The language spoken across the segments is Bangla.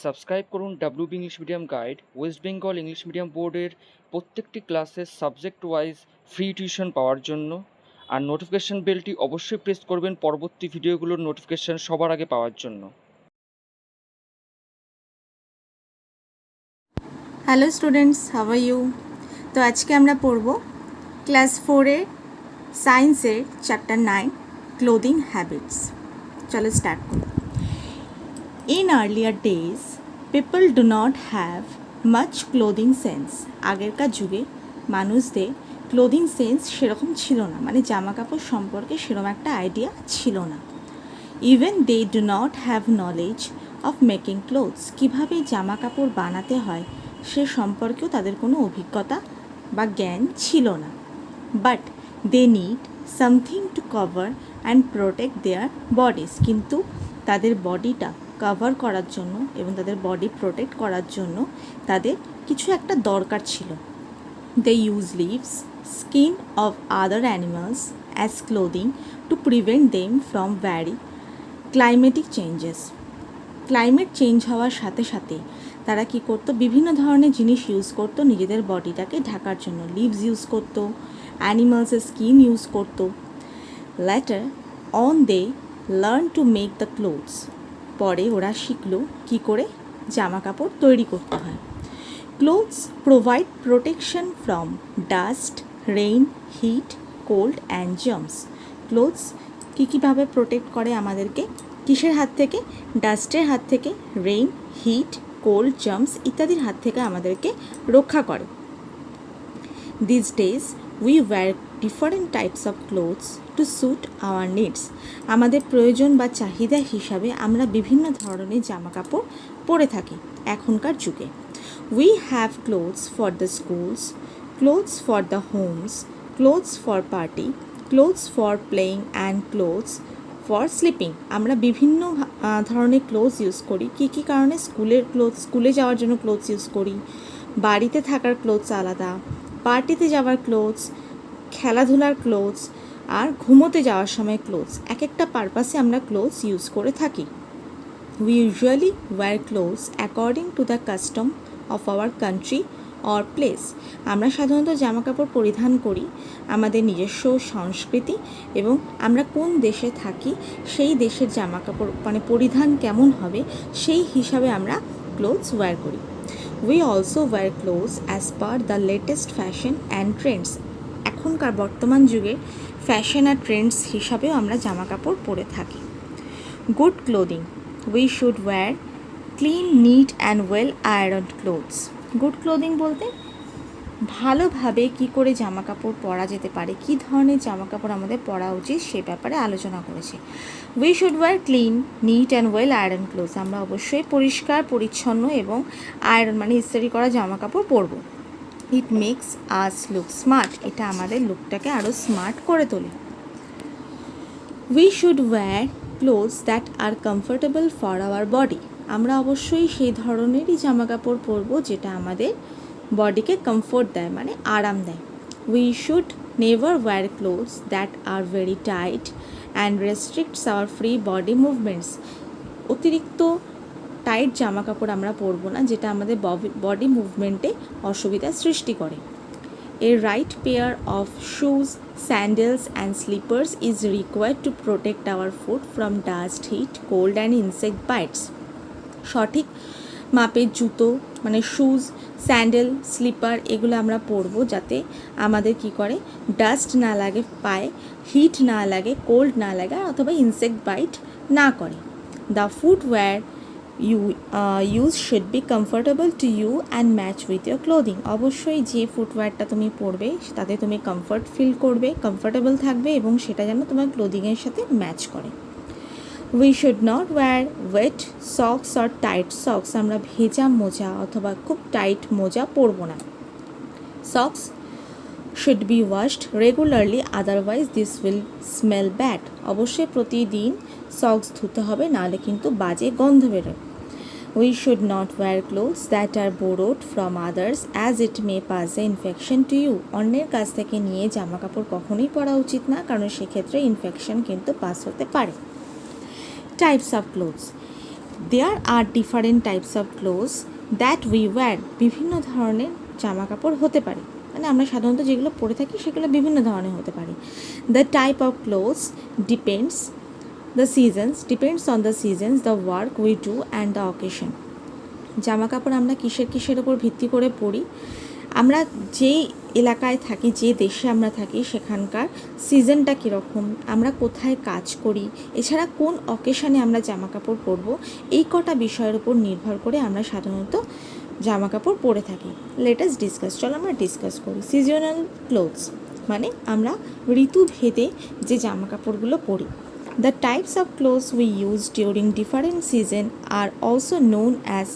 সাবস্ক্রাইব করুন WB English medium guide West Bengal English medium বোর্ডের প্রত্যেকটি ক্লাসের সাবজেক্ট ওয়াইজ ফ্রি টিউশন পাওয়ার জন্য। আর নোটিফিকেশন বেলটি অবশ্যই প্রেস করবেন পরবর্তী ভিডিওগুলোর নোটিফিকেশন সবার আগে পাওয়ার জন্য। Hello students, how are you? তো আজকে আমরা পড়ব ক্লাস 4-এর সায়েন্সের চ্যাপ্টার 9 ক্লোদিং হ্যাবিটস। চলো স্টার্ট করি। In earlier days people do not have much clothing sense. আগেরকার যুগে মানুষদের ক্লোদিং সেন্স সেরকম ছিল না, মানে জামা কাপড় সম্পর্কে সেরকম একটা আইডিয়া ছিল না। Even they do not have knowledge of making clothes. কীভাবে জামা কাপড় বানাতে হয় সে সম্পর্কেও তাদের কোনো অভিজ্ঞতা বা জ্ঞান ছিল না। But they need something to cover and protect their bodies. কিন্তু তাদের বডিটা কভার করার জন্য এবং তাদের বডি প্রোটেক্ট করার জন্য তাদের কিছু একটা দরকার ছিল। They use leaves, skin of other animals as clothing to prevent them from vary climatic changes. Climate change হওয়ার সাথে সাথে তারা কী করতো, বিভিন্ন ধরনের জিনিস ইউজ করতো নিজেদের বডিটাকে ঢাকার জন্য। লিভস ইউজ করতো, অ্যানিমালসের স্কিন ইউজ করতো। Later on they learn to make the clothes. পরে ওরা শিখলো কী করে জামা কাপড় তৈরি করতে হয়। Clothes provide protection from dust, rain, heat, cold and germs. Clothes কীভাবে প্রোটেক্ট করে আমাদেরকে? কিসের হাত থেকে? ডাস্টের হাত থেকে, রেইন, হিট, কোল্ড, জার্মস ইত্যাদির হাত থেকে আমাদেরকে রক্ষা করে। This days we wear different types of clothes to suit our needs. আমাদের প্রয়োজন বা চাহিদা হিসাবে আমরা বিভিন্ন ধরনের জামা কাপড় পরে থাকি এখনকার যুগে। We have clothes for the schools, clothes for the homes, clothes for party, clothes for playing and clothes for sleeping. আমরা বিভিন্ন ধরনের ক্লোথস ইউজ করি। কী কী কারণে? স্কুলে যাওয়ার জন্য ক্লোথস ইউজ করি, বাড়িতে থাকার ক্লোথস আলাদা, পার্টিতে যাওয়ার ক্লোথস, খেলাধুলার ক্লোথস, আর ঘুমোতে যাওয়ার সময় ক্লোথস। এক একটা পারপাসে আমরা ক্লোথস ইউজ করে থাকি। We usually wear clothes according to the custom of our country or place. আমরা সাধারণত জামা কাপড় পরিধান করি আমাদের নিজস্ব সংস্কৃতি এবং আমরা কোন দেশে থাকি সেই দেশের জামা কাপড় মানে পরিধান কেমন হবে সেই হিসাবে আমরা ক্লোথস ওয়্যার করি। We also wear clothes as per the latest fashion and trends. এখনকার বর্তমান যুগে ফ্যাশন আর ট্রেন্ডস হিসাবেও আমরা জামা কাপড় পরে থাকি। Good clothing we should wear clean, neat and well ironed clothes. Good clothing বলতে ভালোভাবে কী করে জামা কাপড় পরা যেতে পারে, কী ধরনের জামা কাপড় আমাদের পরা উচিত সে ব্যাপারে আলোচনা করেছে। We should wear clean, neat and well iron clothes. আমরা অবশ্যই পরিষ্কার পরিচ্ছন্ন এবং আয়রন মানে ইস্ত্রি করা জামা কাপড় পরবো। It makes us look smart. এটা আমাদের লুকটাকে আরও স্মার্ট করে তোলে। We should wear clothes that are comfortable for our body. আমরা অবশ্যই সেই ধরনেরই জামা কাপড় পরবো যেটা আমাদের বডিকে কমফোর্ট দেয়, মানে আরাম দেয়। We should never wear clothes that are very tight and restricts our free body movements. অতিরিক্ত টাইট জামা কাপড় আমরা পরবো না যেটা আমাদের বডি মুভমেন্টে অসুবিধা সৃষ্টি করে। A right pair of shoes, sandals and slippers is required to protect our foot from dust, heat, cold and insect bites. সঠিক মাপের জুতো মানে শুজ, স্যান্ডেল, স্লিপার এগুলো আমরা পরবো যাতে আমাদের কি করে ডাস্ট না লাগে পায়ে, হিট না লাগে, কোল্ড না লাগে অথবা ইনসেক্ট বাইট না করে। The footwear you use should be comfortable to you and match with your clothing. অবশ্যই যে ফুটওয়্যারটা তুমি পরবে তাতে তুমি কমফর্ট ফিল করবে, কমফর্টেবল থাকবে এবং সেটা যেন তোমার ক্লোদিংয়ের সাথে ম্যাচ করে। We should not wear wet socks or tight socks. আমরা ভেজা মোজা অথবা খুব টাইট মোজা পরবো না। Socks should be washed regularly, otherwise this will smell bad. অবশ্যই প্রতিদিন সক্স ধুতে হবে, নাহলে কিন্তু বাজে গন্ধ বেরোয়। We should not wear clothes that are borrowed from others as it may pass the infection to you. অন্যের কাছ থেকে নিয়ে জামা কাপড় কখনোই পরা উচিত না, কারণ সেক্ষেত্রে ইনফেকশন কিন্তু পাস হতে পারে। Types of clothes. There are different types of clothes that we wear. বিভিন্ন ধরনের জামা কাপড় হতে পারে, মানে আমরা সাধারণত যেগুলো পরে থাকি সেগুলো বিভিন্ন ধরনের হতে পারে। The type of clothes depends the seasons, depends on the seasons, the work we do and the occasion. জামা কাপড় আমরা কিসের ওপর ভিত্তি করে পরি? আমরা যেই এলাকায় থাকি, যে দেশে আমরা থাকি সেখানকার সিজনটা কীরকম, আমরা কোথায় কাজ করি, এছাড়া কোন অকেশানে আমরা জামা কাপড় পরবো, এই কটা বিষয়ের উপর নির্ভর করে আমরা সাধারণত জামা কাপড় পরে থাকি। লেট আস ডিসকাস, চলো আমরা ডিসকাস করি। সিজনাল ক্লোথস মানে আমরা ঋতুভেদে যে জামা কাপড়গুলো পরি। The types of clothes we use during different season are also known as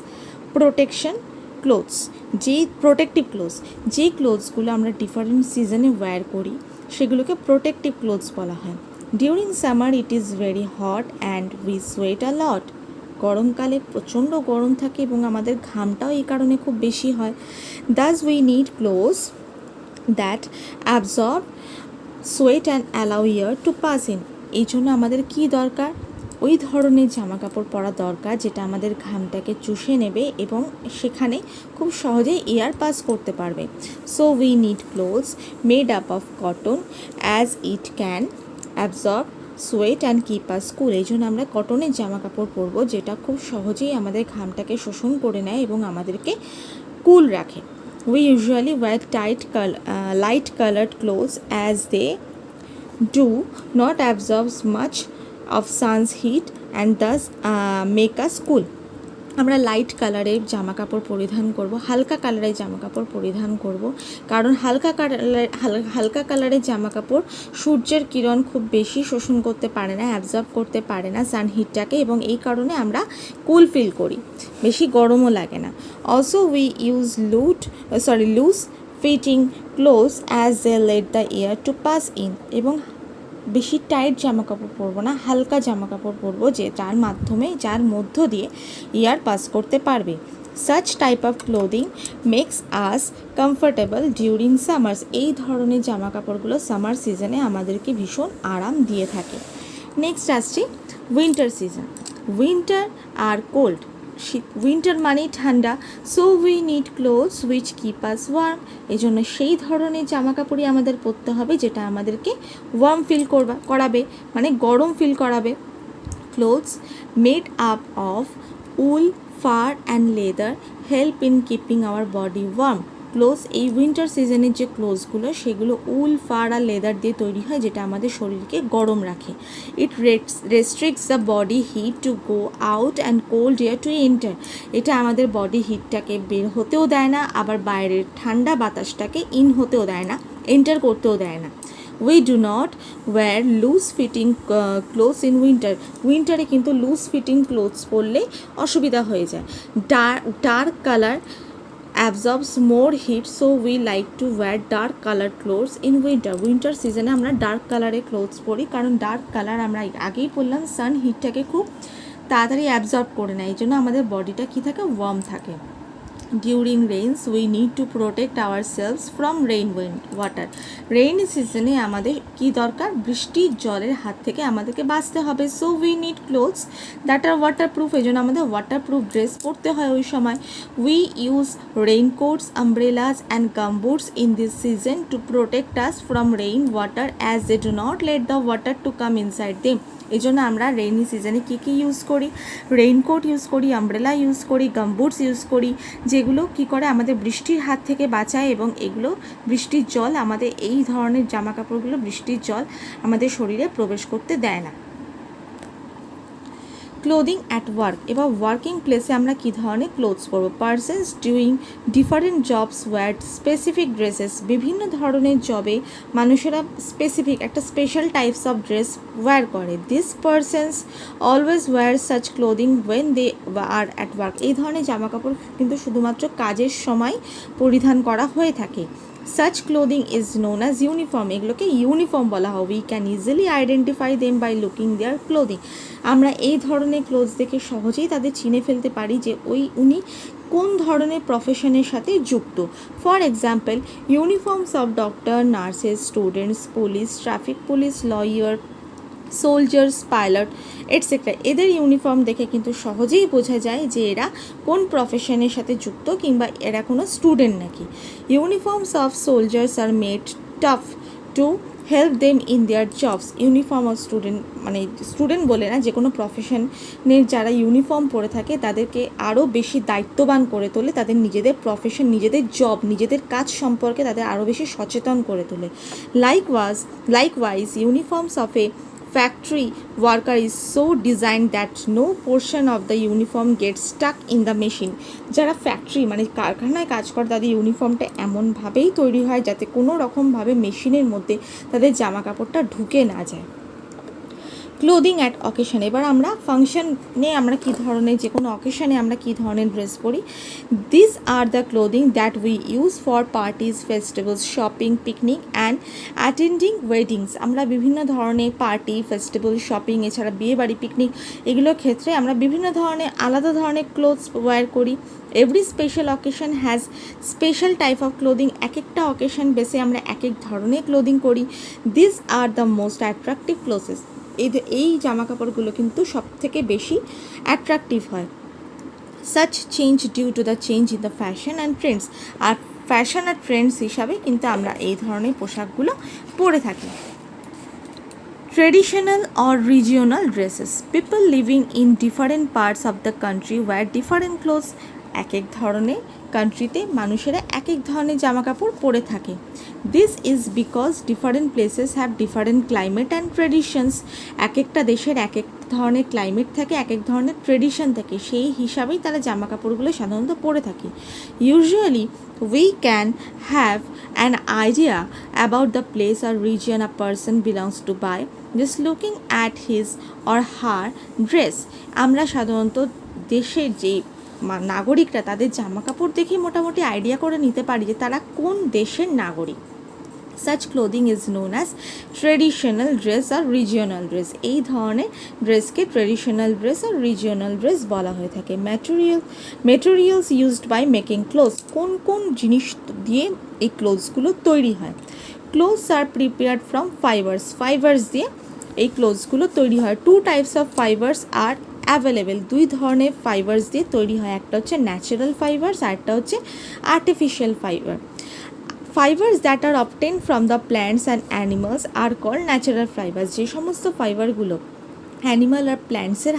protection clothes. যেই প্রোটেক্টিভ ক্লোথস, যেই ক্লোথসগুলো আমরা ডিফারেন্ট সিজনে ওয়্যার করি সেগুলোকে প্রোটেক্টিভ ক্লোথস বলা হয়। During summer it is very hot and we sweat a lot. গরমকালে প্রচণ্ড গরম থাকে এবং আমাদের ঘামটাও এই কারণে খুব বেশি হয়। Thus we need clothes that absorb sweat and allow air to pass in. এই জন্য আমাদের কী দরকার? ওই ধরনের জামা কাপড় পরা দরকার যেটা আমাদের ঘামটাকে চুষে নেবে এবং সেখানে খুব সহজেই এয়ার পাস করতে পারবে। So we need clothes made up of cotton as it can absorb sweat and keep us cool. এই জন্য আমরা কটনের জামা কাপড় পরবো যেটা খুব সহজেই আমাদের ঘামটাকে শোষণ করে নেয় এবং আমাদেরকে কুল রাখে। We usually wear light coloured clothes as they do not absorb much of sun's heat and thus make us cool. আমরা লাইট কালারের জামা কাপড় পরিধান করব, হালকা কালারের জামা কাপড় পরিধান করব, কারণ হালকা কালারের জামা কাপড় সূর্যের কিরণ খুব বেশি শোষণ করতে পারে না, অ্যাবজর্ব করতে পারে না সান হিটটাকে, এবং এই কারণে আমরা কুল ফিল করি, বেশি গরমও লাগে না। Also we use loose fitting clothes as they let the air to pass in. এবং বেশি টাইট জামা কাপড় পরবো না, হালকা জামা কাপড় পরবো যে যার মধ্য দিয়ে এয়ার পাস করতে পারবে। Such type of clothing makes us comfortable during summers. এই ধরনের জামা কাপড়গুলো সামার সিজনে আমাদেরকে ভীষণ আরাম দিয়ে থাকে। নেক্সট আসছি winter season. Winter are cold. Winter মানেই ঠান্ডা, so we need clothes which keep us warm. এই জন্য সেই ধরনের জামা কাপড়ই আমাদের পরতে হবে যেটা আমাদেরকে ওয়ার্ম ফিল করাবে, মানে গরম ফিল করাবে। Clothes made up of wool, fur and leather help in keeping our body warm. Clothes এই উইন্টার সিজনের যে ক্লোথসগুলো সেগুলো উল, ফার আর লেদার দিয়ে তৈরি হয় যেটা আমাদের শরীরকে গরম রাখে। It restricts the body heat to go out and cold air to enter. এটা আমাদের বডি হিটটাকে বের হতেও দেয় না, আবার বাইরের ঠান্ডা বাতাসটাকে ইন হতেও দেয় না, এন্টার করতেও দেয় না। We do not wear loose fitting clothes in winter. উইন্টারে কিন্তু লুজ ফিটিং ক্লোথস পরলে অসুবিধা হয়ে যায়। Dark colour absorbs more heat, so we like to wear dark colored clothes in winter. Winter সিজনে আমরা ডার্ক কালারের ক্লোথস পরি, কারণ ডার্ক কালার আমরা আগেই বললাম সান হিটটাকে খুব তাড়াতাড়ি অ্যাবজর্ব করে নেয়, এই জন্য আমাদের বডিটা কী থাকে, ওয়ার্ম থাকে। During rains we need to protect our selves from water. Rainy সিজনে আমাদের কি দরকার, বৃষ্টির জলের হাত থেকে আমাদেরকে বাঁচতে হবে। So we need clothes that are waterproof. এই জন্য আমাদের ওয়াটারপ্রুফ ড্রেস পরতে হয় ওই সময়। We use raincoats, umbrellas and gumboots in this season to protect us from rain water as they do not let the water to come inside them. এই জন্য আমরা রেইনি সিজনে কী ইউজ করি, রেইনকোট ইউজ করি, আমব্রেলা ইউজ করি, গামবুটস ইউজ করি, যেগুলো কী করে আমাদের বৃষ্টির হাত থেকে বাঁচায়, এবং এগুলো বৃষ্টির জল আমাদের, এই ধরনের জামা কাপড়গুলো বৃষ্টির জল আমাদের শরীরে প্রবেশ করতে দেয় না। Clothing at work. এবার ওয়ার্কিং প্লেসে আমরা কী ধরনের ক্লোথস পরবো। Persons doing different jobs wear specific dresses. বিভিন্ন ধরনের জবে মানুষেরা স্পেসিফিক একটা special types of dress wear করে। This persons always wear such clothing when they are at work. এই ধরনের জামা কাপড় কিন্তু শুধুমাত্র কাজের সময় পরিধান করা হয়ে থাকে। Such clothing is known as uniform. এগুলোকে ইউনিফর্ম বলা হয়। We can easily identify them by looking their clothing. আমরা এই ধরনের ক্লোথস দেখে সহজেই তাদের চিনে ফেলতে পারি যে উনি কোন ধরনের প্রফেশনের সাথে যুক্ত। For example, uniforms of doctor, nurses, students, police, traffic police, lawyer, soldiers, pilot etcetera. এদের ইউনিফর্ম দেখে কিন্তু সহজেই বোঝা যায় যে এরা কোন প্রফেশনের সাথে যুক্ত কিংবা এরা কোনো স্টুডেন্ট নাকি। Uniforms of soldiers are made tough to help them in their jobs. Uniform of student মানে স্টুডেন্ট বলে না, যে কোনো প্রফেশনের যারা ইউনিফর্ম পরে থাকে তাদেরকে আরও বেশি দায়িত্ববান করে তোলে, তাদের নিজেদের প্রফেশন, নিজেদের জব, নিজেদের কাজ সম্পর্কে তাদের আরও বেশি সচেতন করে তোলে। Likewise uniforms of A factory worker is so designed that no portion of the uniform gets stuck in the machine. যারা ফ্যাক্টরি মানে কারখানায় কাজ করে তাদের ইউনিফর্মটা এমনভাবেই তৈরি হয় যাতে কোনো রকমভাবে মেশিনের মধ্যে তাদের জামা কাপড়টা ঢুকে না যায়। Clothing at occasion. এবার আমরা ফাংশনে আমরা কী ধরনের, যে কোনো অকেশনে আমরা কী ধরনের ড্রেস পরি। This are the clothing that we use for parties, festivals, shopping, picnic and attending weddings. আমরা বিভিন্ন ধরনের পার্টি, ফেস্টিভ্যাল, শপিং, এছাড়া বিয়েবাড়ি, পিকনিক এগুলোর ক্ষেত্রে আমরা বিভিন্ন ধরনের আলাদা ধরনের ক্লোথস ওয়্যার করি। Every special occasion has special type of clothing. এক একটা অকেশন বেসে আমরা এক এক ধরনের ক্লোদিং করি। This are the most attractive clothes. এই জামা কাপড়গুলো কিন্তু সব থেকে বেশি অ্যাট্রাকটিভ হয়। Such change due to the change in the fashion and trends. আর ফ্যাশন আর ট্রেন্ডস হিসাবে কিন্তু আমরা এই ধরনের পোশাকগুলো পরে থাকি। Traditional or regional dresses. People living in different parts of the country wear different clothes. এক এক ধরনের কান্ট্রিতে মানুষেরা এক এক ধরনের জামা কাপড় পরে থাকে। This is because different places have different climate and traditions. এক একটা দেশের এক এক ধরনের ক্লাইমেট থাকে, এক এক ধরনের ট্রেডিশন থাকে, সেই হিসাবেই তারা জামা কাপড়গুলো সাধারণত পরে থাকে। Usually we can have an idea about the place or region a person belongs to by just looking at his or her dress. আমরা সাধারণত দেশের যে নাগরিকরা তাদের জামা কাপড় দেখে মোটামুটি আইডিয়া করে নিতে পারি যে তারা কোন দেশের নাগরিক। Such clothing is known as traditional dress or regional dress. এই ধরনের ড্রেসকে ট্রেডিশনাল ড্রেস আর রিজিওনাল ড্রেস বলা হয়ে থাকে। Materials used by making clothes. কোন কোন জিনিস দিয়ে এই ক্লোথসগুলো তৈরি হয়। Clothes are prepared from fibres দিয়ে এই ক্লোথসগুলো তৈরি হয়। Two types of fibres are available. দুই ধরনের ফাইবার্স দিয়ে তৈরি হয়, একটা হচ্ছে ন্যাচারাল ফাইবার্স আর একটা হচ্ছে artificial fibre. Fibres that are obtain from the plants and animals are call natural fibres. যে সমস্ত ফাইবারগুলো অ্যানিমাল আর প্ল্যান্টসের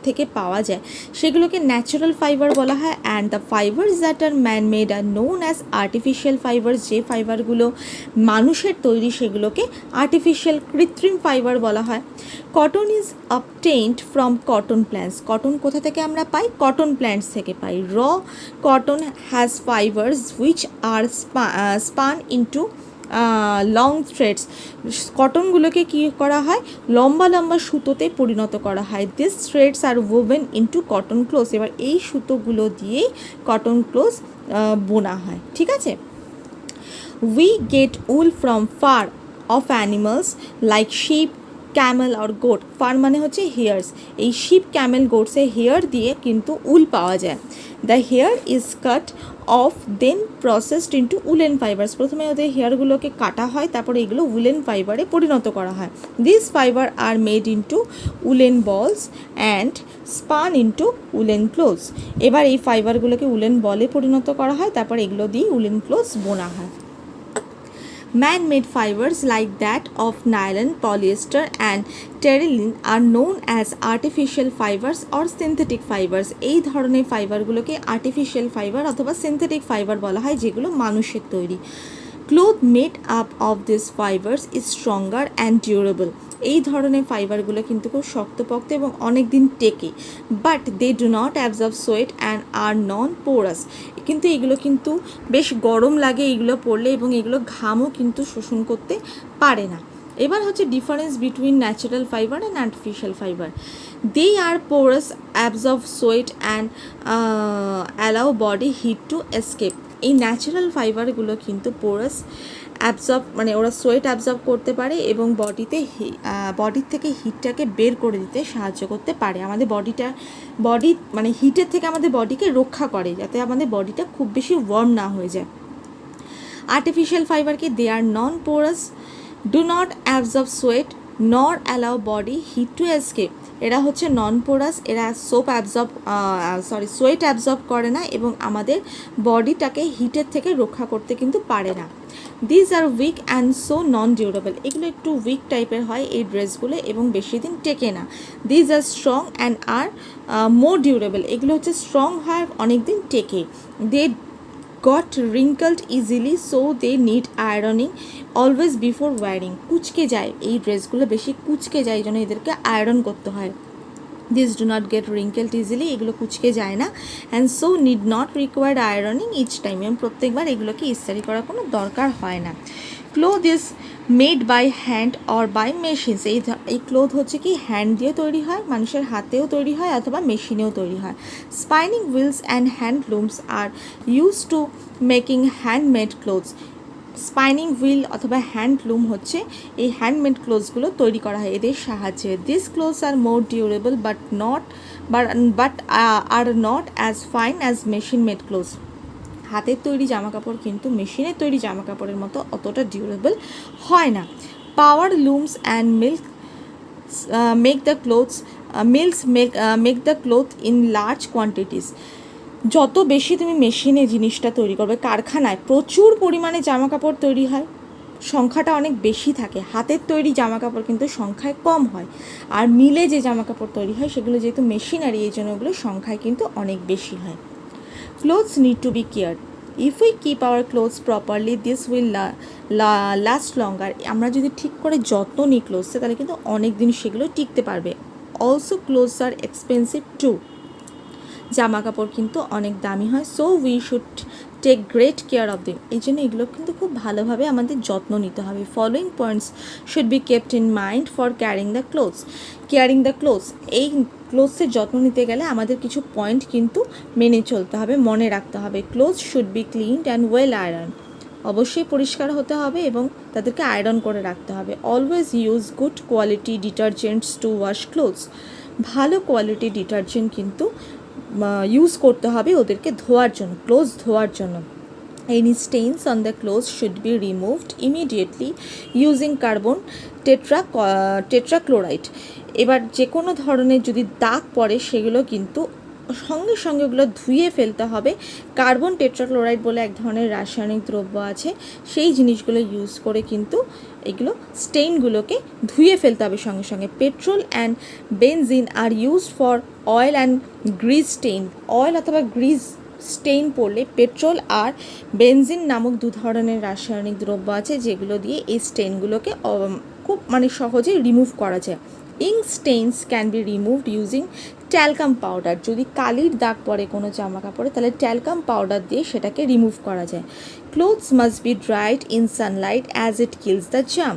থেকে পাওয়া যায় সেগুলোকে ন্যাচারাল ফাইবার বলা হয়। And the fibres that are man made are known as artificial fibres. যে ফাইবারগুলো মানুষের তৈরি সেগুলোকে আর্টিফিশিয়াল কৃত্রিম ফাইবার বলা হয়। Cotton is obtained from cotton plants. Cotton কোথা থেকে আমরা পাই? কটন প্ল্যান্টস থেকে পাই। Raw cotton has fibres which are spun into long threads. কটনগুলোকে কী করা হয়? লম্বা লম্বা সুতোতে পরিণত করা হয়। This threads are woven into cotton clothes. এবার এই সুতোগুলো দিয়েই কটন ক্লোথস বোনা হয়। ঠিক আছে। We get wool from fur of animals like sheep, camel আর গোট। ফার মানে হচ্ছে হেয়ার্স। এই শিপ, ক্যামেল, গোটসের হেয়ার দিয়ে কিন্তু উল পাওয়া যায়। The hair is cut off then processed into woollen fibres. প্রথমে ওদের হেয়ারগুলোকে কাটা হয়, তারপরে এগুলো উলেন ফাইবারে পরিণত করা হয়। This fibre are made into woollen balls and spun into woollen clothes. এবার এই ফাইবারগুলোকে উলেন বলে পরিণত করা হয়, তারপর এগুলো দিয়ে উলেন ক্লোথস বোনা হয়। Man-made fibers like that of nylon, polyester and terylene are known as artificial fibers or synthetic fibers. এই ধরনের ফাইবারগুলোকে আর্টিফিশিয়াল ফাইবার অথবা সিনথেটিক ফাইবার বলা হয়, যেগুলো মানুষের তৈরি। Cloth made up of this fibres is stronger and durable. এই ধরনের ফাইবারগুলো কিন্তু খুব শক্তপোক্ত এবং অনেক দিন টেকে। But they do not absorb sweat and are non porous. কিন্তু এগুলো কিন্তু বেশ গরম লাগে এগুলো পরলে, এবং এগুলো ঘামও কিন্তু শোষণ করতে পারে না। এবার হচ্ছে difference between natural fibre and artificial fibre. They are porous, absorb sweat and allow body heat to escape. এই ন্যাচারাল ফাইবারগুলো কিন্তু পোরাস, অ্যাবজর্ব মানে ওরা সোয়েট অ্যাবজর্ব করতে পারে এবং বডির থেকে হিটটাকে বের করে দিতে সাহায্য করতে পারে। আমাদের বডি মানে হিটের থেকে আমাদের বডিকে রক্ষা করে, যাতে আমাদের বডিটা খুব বেশি ওয়ার্ম না হয়ে যায়। আর্টিফিশিয়াল ফাইবারকে they are non porous, do not absorb sweat nor allow body heat to escape. এরা হচ্ছে নন পোরাস, এরা সোয়েট অ্যাবজর্ব করে না এবং আমাদের বডিটাকে হিটের থেকে রক্ষা করতে কিন্তু পারে না। These are weak and so non durable. এগুলো একটু উইক টাইপের হয় এই ড্রেসগুলো এবং বেশি দিন টেকে না। These are strong and are more durable. এগুলো হচ্ছে স্ট্রং হয়, অনেক দিন টেকে। They got wrinkled easily, so they need ironing always before wearing. কুচকে যায়, এই ড্রেসগুলো বেশি কুচকে যায়, এই জন্য এদেরকে আয়রন করতে হয়। This do not get wrinkled easily, এগুলো কুচকে যায় না। And so need not required ironing each time, এবং প্রত্যেকবার এগুলোকে ইস্ত্রি করার কোনো দরকার হয় না। Cloth is made by hand or by machines. এই ক্লোথ হচ্ছে কি হ্যান্ড দিয়ে তৈরি হয়, মানুষের হাতেও তৈরি হয় অথবা মেশিনেও তৈরি হয়। Spinning wheels and handlooms are use to making handmade clothes. Spinning wheel অথবা হ্যান্ডলুম হচ্ছে এই হ্যান্ডমেড ক্লোথসগুলো তৈরি করা হয় এদের সাহায্যে। This clothes are more durable but are not as fine as machine made clothes. হাতের তৈরি জামাকাপড় কিন্তু মেশিনের তৈরি জামাকাপড়ের মতো অতটা ডিউরেবল হয় না। Power looms and make the cloth in large quantities. যত বেশি তুমি মেশিনে জিনিসটা তৈরি করবে, কারখানায় প্রচুর পরিমাণে জামাকাপড় তৈরি হয়, সংখ্যাটা অনেক বেশি থাকে। হাতের তৈরি জামাকাপড় কিন্তু সংখ্যায় কম হয়, আর মিলে যে জামাকাপড় তৈরি হয় সেগুলো যেহেতু মেশিনারি, এই জন্য ওগুলো সংখ্যায় কিন্তু অনেক বেশি হয়। Clothes need to be cared. If we keep our clothes properly, this will last longer. আমরা যদি ঠিক করে যত্ন নিই ক্লোথসে, তাহলে কিন্তু অনেক দিন সেগুলো টিকতে পারবে। Also clothes are expensive too. জামা কাপড় কিন্তু অনেক দামি হয়। So we should take great care of them. এই জন্য এগুলো কিন্তু খুব ভালোভাবে আমাদের যত্ন নিতে হবে। Following points should be kept in mind for carrying the clothes. এই ক্লোথসের যত্ন নিতে গেলে আমাদের কিছু পয়েন্ট কিন্তু মেনে চলতে হবে, মনে রাখতে হবে। Clothes should be cleaned and well iron. অবশ্যই পরিষ্কার হতে হবে এবং তাদেরকে আয়রন করে রাখতে হবে। Always use good quality detergents to wash clothes. ভালো কোয়ালিটি ডিটারজেন্ট কিন্তু ইউজ করতে হবে ওদেরকে ধোয়ার জন্য, ক্লোথস ধোয়ার জন্য। Any stains on the clothes should be removed immediately using carbon tetrachloride. এবার যে কোনো ধরনের যদি দাগ পড়ে সেগুলো কিন্তু সঙ্গে সঙ্গে ওগুলো ধুয়ে ফেলতে হবে। কার্বন টেট্রাক্লোরাইড বলে এক ধরনের রাসায়নিক দ্রব্য আছে, সেই জিনিসগুলো ইউজ করে কিন্তু এগুলো স্টেইনগুলোকে ধুয়ে ফেলতে হবে সঙ্গে সঙ্গে। Petrol and benzene are used for oil and grease stain. Oil অথবা গ্রিজ স্টেইন পড়লে পেট্রোল আর বেনজিন নামক দু ধরনের রাসায়নিক দ্রব্য আছে, যেগুলো দিয়ে এই স্টেইনগুলোকে খুব সহজে রিমুভ করা যায়। Ink stains can be removed using talcum powder. যদি কালির দাগ পড়ে কোনো জামা কাপড়ে, তাহলে ট্যালকাম পাউডার দিয়ে সেটাকে রিমুভ করা যায়। Clothes must be dried in Sunlight as it kills the germ.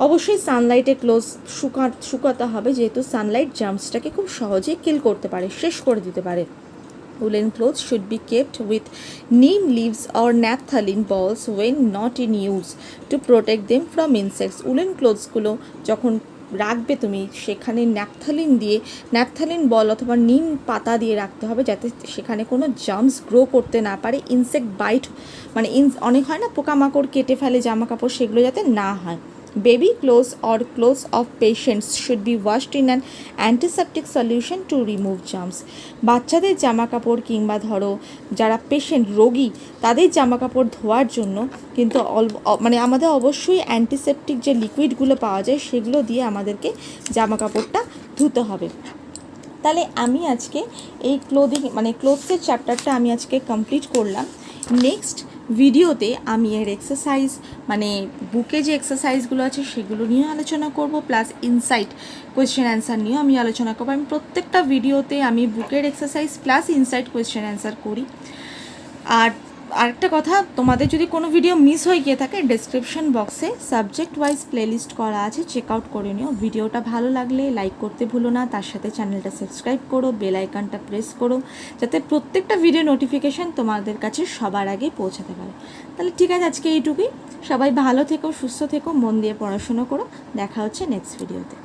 অবশ্যই সানলাইটে ক্লোথস শুকাতে হবে, যেহেতু সানলাইট জার্মসটাকে খুব সহজে কিল করতে পারে, শেষ করে দিতে পারে। Woolen clothes should be kept with neem leaves or naphthalene balls when not in use to protect them from insects. Woolen clothesগুলো যখন রাখবে তুমি, সেখানে ন্যাপথালিন বল অথবা নিম পাতা দিয়ে রাখতে হবে, যাতে সেখানে কোনো জার্মস গ্রো করতে না পারে। ইনসেক্ট বাইট অনেক হয় না, পোকামাকড় কেটে ফেলে জামা কাপড়, সেগুলো যাতে না হয়। Baby clothes or clothes of patients should be washed in an antiseptic solution to remove germs. বাচ্চাদের জামা কাপড় কিংবা ধরো যারা পেশেন্ট রোগী, তাদের জামা কাপড় ধোয়ার জন্য কিন্তু আমাদের অবশ্যই অ্যান্টিসেপটিক যে লিকুইডগুলো পাওয়া যায় সেগুলো দিয়ে আমাদেরকে জামা কাপড়টা ধুতে হবে। তাহলে আমি আজকে এই ক্লোথসের চ্যাপ্টারটা আমি আজকে কমপ্লিট করলাম। নেক্সট ভিডিওতে আমি এর এক্সারসাইজ বুকে যে এক্সারসাইজগুলো আছে সেগুলো নিয়ে আলোচনা করব, প্লাস ইনসাইট কোয়েশ্চেন অ্যান্সার নিয়েও আমি আলোচনা করবো। আমি প্রত্যেকটা ভিডিওতে আমি বুকের exercise plus insight question answer করি। আর আরেকটা কথা, তোমাদের যদি কোনো ভিডিও মিস হয়ে গিয়ে থাকে, ডেসক্রিপশন বক্সে সাবজেক্ট ওয়াইজ প্লেলিস্ট করা আছে, চেক আউট করে নিও। ভিডিওটা ভালো লাগলে লাইক করতে ভুলো না, তার সাথে চ্যানেলটা সাবস্ক্রাইব করো, বেল আইকনটা প্রেস করো, যাতে প্রত্যেকটা ভিডিও নোটিফিকেশান তোমাদের কাছে সবার আগে পৌঁছাতে পারে। তাহলে ঠিক আছে, আজকে এইটুকুই। সবাই ভালো থেকো, সুস্থ থেকো, মন দিয়ে পড়াশোনা করো। দেখা হচ্ছে নেক্সট ভিডিওতে।